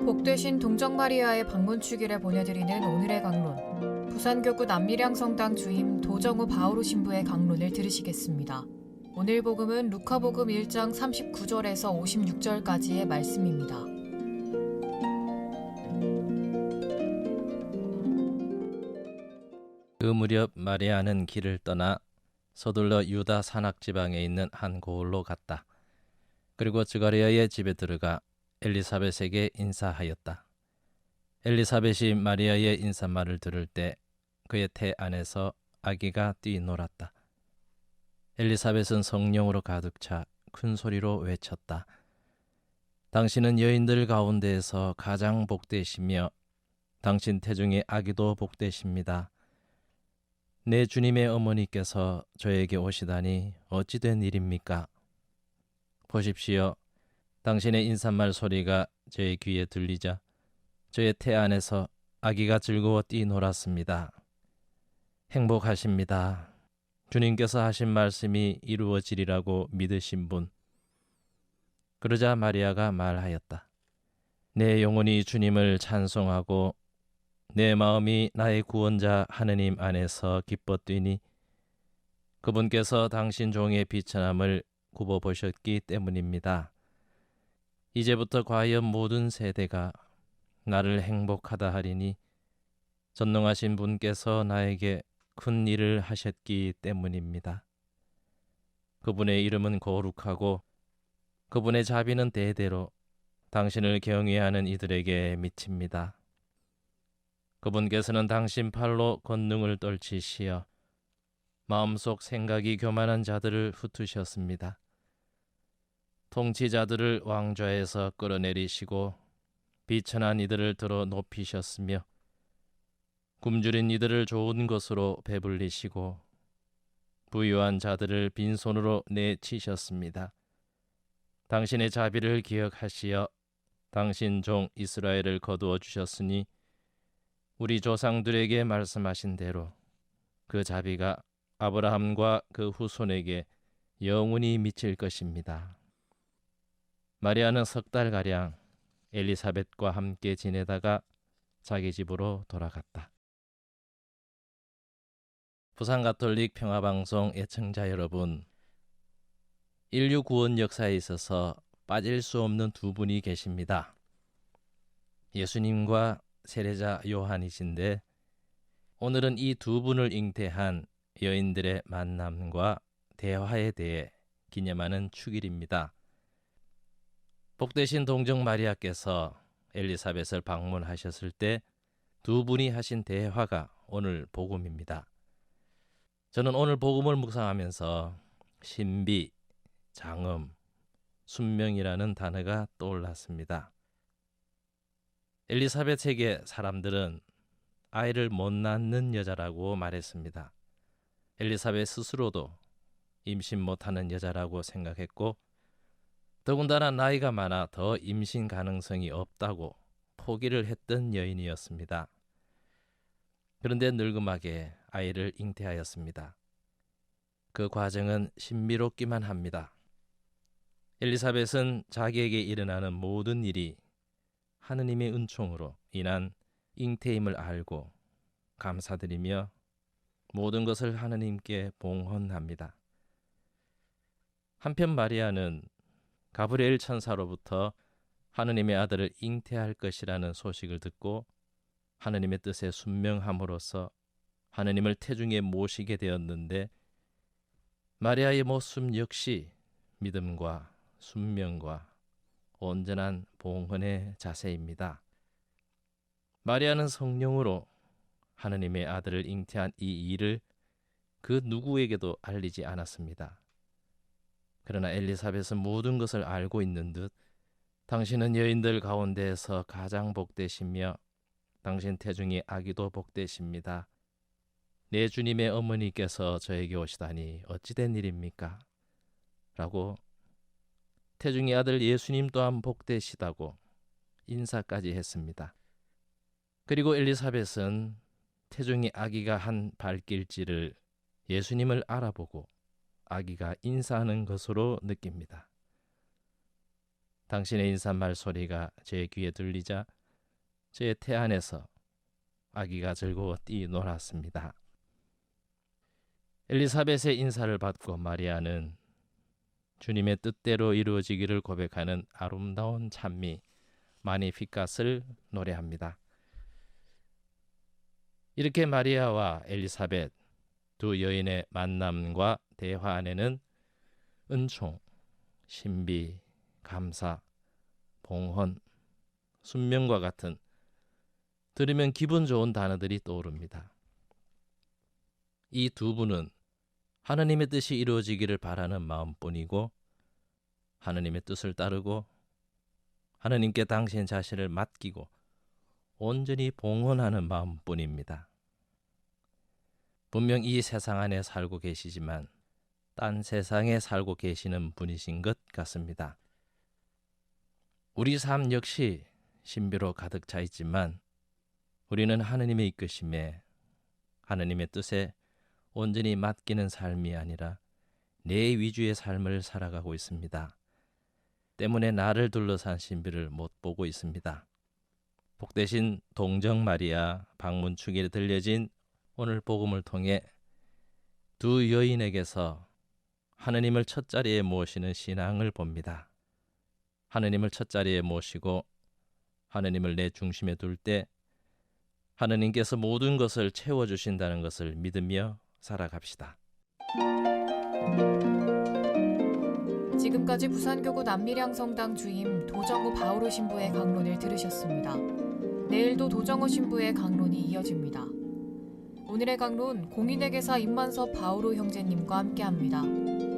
복되신 동정마리아의 방문 축일에 보내드리는 오늘의 강론. 부산교구 남미량성당 주임 도정우 바오로 신부의 강론을 들으시겠습니다. 오늘 복음은 루카복음 1장 39절에서 56절까지의 말씀입니다. 그 무렵 마리아는 길을 떠나 서둘러 유다 산악 지방에 있는 한 고을로 갔다. 그리고 스가랴의 집에 들어가 엘리사벳에게 인사하였다. 엘리사벳이 마리아의 인사말을 들을 때 그의 태 안에서 아기가 뛰놀았다. 엘리사벳은 성령으로 가득 차 큰 소리로 외쳤다. 당신은 여인들 가운데에서 가장 복되시며 당신 태중의 아기도 복되십니다. 내 주님의 어머니께서 저에게 오시다니 어찌 된 일입니까? 보십시오. 당신의 인사말 소리가 제 귀에 들리자 저의 태 안에서 아기가 즐거워 뛰놀았습니다. 행복하십니다. 주님께서 하신 말씀이 이루어지리라고 믿으신 분. 그러자 마리아가 말하였다. 내 영혼이 주님을 찬송하고 내 마음이 나의 구원자 하느님 안에서 기뻐 뛰니 그분께서 당신 종의 비천함을 굽어보셨기 때문입니다. 이제부터 과연 모든 세대가 나를 행복하다 하리니 전능하신 분께서 나에게 큰 일을 하셨기 때문입니다. 그분의 이름은 거룩하고 그분의 자비는 대대로 당신을 경외하는 이들에게 미칩니다. 그분께서는 당신 팔로 권능을 떨치시어 마음속 생각이 교만한 자들을 흩으셨습니다. 통치자들을 왕좌에서 끌어내리시고 비천한 이들을 들어 높이셨으며 굶주린 이들을 좋은 것으로 배불리시고 부유한 자들을 빈손으로 내치셨습니다. 당신의 자비를 기억하시어 당신 종 이스라엘을 거두어 주셨으니 우리 조상들에게 말씀하신 대로 그 자비가 아브라함과 그 후손에게 영원히 미칠 것입니다. 마리아는 석 달가량 엘리사벳과 함께 지내다가 자기 집으로 돌아갔다. 부산가톨릭 평화방송 애청자 여러분, 인류 구원 역사에 있어서 빠질 수 없는 두 분이 계십니다. 예수님과 세례자 요한이신데 오늘은 이 두 분을 잉태한 여인들의 만남과 대화에 대해 기념하는 축일입니다. 복되신 동정 마리아께서 엘리사벳을 방문하셨을 때 두 분이 하신 대화가 오늘 복음입니다. 저는 오늘 복음을 묵상하면서 신비, 장엄, 순명이라는 단어가 떠올랐습니다. 엘리사벳에게 사람들은 아이를 못 낳는 여자라고 말했습니다. 엘리사벳 스스로도 임신 못하는 여자라고 생각했고 더군다나 나이가 많아 더 임신 가능성이 없다고 포기를 했던 여인이었습니다. 그런데 늙음하게 아이를 잉태하였습니다. 그 과정은 신비롭기만 합니다. 엘리사벳은 자기에게 일어나는 모든 일이 하느님의 은총으로 인한 잉태임을 알고 감사드리며 모든 것을 하느님께 봉헌합니다. 한편 마리아는 가브리엘 천사로부터 하느님의 아들을 잉태할 것이라는 소식을 듣고 하느님의 뜻에 순명함으로써 하느님을 태중에 모시게 되었는데 마리아의 모습 역시 믿음과 순명과 온전한 봉헌의 자세입니다. 마리아는 성령으로 하느님의 아들을 잉태한 이 일을 그 누구에게도 알리지 않았습니다. 그러나 엘리사벳은 모든 것을 알고 있는 듯 당신은 여인들 가운데에서 가장 복되시며 당신 태중의 아기도 복되십니다. 내 주님의 어머니께서 저에게 오시다니 어찌 된 일입니까? 라고 태중의 아들 예수님 또한 복되시다고 인사까지 했습니다. 그리고 엘리사벳은 태중의 아기가 한 발길질을 예수님을 알아보고 아기가 인사하는 것으로 느낍니다. 당신의 인사말 소리가 제 귀에 들리자 제 태안에서 아기가 즐거워 뛰놀았습니다. 엘리사벳의 인사를 받고 마리아는 주님의 뜻대로 이루어지기를 고백하는 아름다운 찬미 마니피캇을 노래합니다. 이렇게 마리아와 엘리사벳 두 여인의 만남과 대화 안에는 은총, 신비, 감사, 봉헌, 순명과 같은 들으면 기분 좋은 단어들이 떠오릅니다. 이 두 분은 하느님의 뜻이 이루어지기를 바라는 마음뿐이고 하느님의 뜻을 따르고 하느님께 당신 자신을 맡기고 온전히 봉헌하는 마음뿐입니다. 분명 이 세상 안에 살고 계시지만 딴 세상에 살고 계시는 분이신 것 같습니다. 우리 삶 역시 신비로 가득 차 있지만 우리는 하느님의 이끄심에 하느님의 뜻에 온전히 맡기는 삶이 아니라 내 위주의 삶을 살아가고 있습니다. 때문에 나를 둘러싼 신비를 못 보고 있습니다. 복되신 동정 마리아 방문 축일에 들려진 오늘 복음을 통해 두 여인에게서 하느님을 첫자리에 모시는 신앙을 봅니다. 하느님을 첫자리에 모시고 하느님을 내 중심에 둘 때 하느님께서 모든 것을 채워주신다는 것을 믿으며 살아갑시다. 지금까지 부산교구 남미량 성당 주임 도정우 바오로 신부의 강론을 들으셨습니다. 내일도 도정우 신부의 강론이 이어집니다. 오늘의 강론 공인회계사 임만섭 바오로 형제님과 함께합니다.